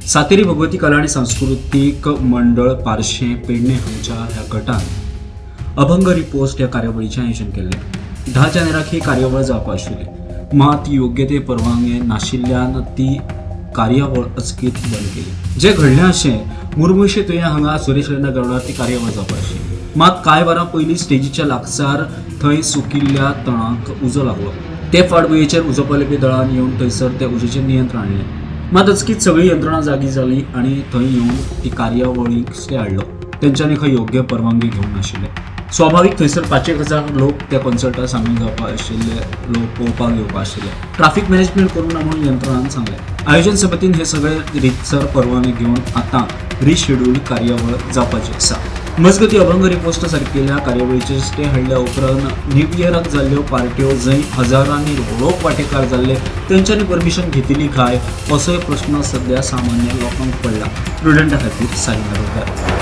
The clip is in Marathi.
सातेरी भगवती कला आणि सांस्कृतिक मंडळ पारशे पेडणे हांच्या ह्या गटान अभंग रिपोस्ट ह्या कार्यावळीचें आयोजन केल्लें। 10 जानेराक ही कार्यावळ जावपा आशिल्ली, मात योग्य ते परवानगे नाशिल्ल्यान ती कार्यावळ अचकीत बंद केली। जे घडलें अशें मुरमुशे तुयें हांगा सुरेश रैना ग्राउंडार ती कार्यावळ जावपा आशिल्ली, मात कांय वरां पयलीं स्टेजीच्या लागसार थंय सुकिल्ल्या तणाक उजो लागलो। ते फाटभुंयेचेर उजो पळयपी दळान येवन थंयसर त्या उजेचेर नियंत्रण हाडलें। मात अचकीत सगळी यंत्रणा जागी जाली आणि थंय येवन ती कार्यावळीक स्टे हाडलो। तेंच्यांनी खंय योग्य परवानगी घेवंक नाशिल्ले। स्वाभाविक थंयसर 5,000 लोक त्या कॉन्सर्टाक सामील जावपा आशिल्ले, लोक पळोवपाक येवपा आशिल्ले। ट्राफिक मॅनेजमेंट करूंक ना म्हणून यंत्रणान सांगलें। आयोजन समितीन हे सगळे रितसर परवाने घेवन आतां रिशेड्यूल कार्यावळ जावपाची आसा। मजगती अभंग रिपोस्ट सारकेल्या कार्यावळीचेर स्टे हाडल्या उपरांत न्यू इयराक जाल्ल्यो पार्ट्यो जंय हजारांनी लोक वांटेकार जाल्ले तेंच्यांनी परमिशन घेतिली काय असोय प्रश्न सध्या सामान्य लोकांक पडला। स्टुडंटा खातीर साई नारोकर।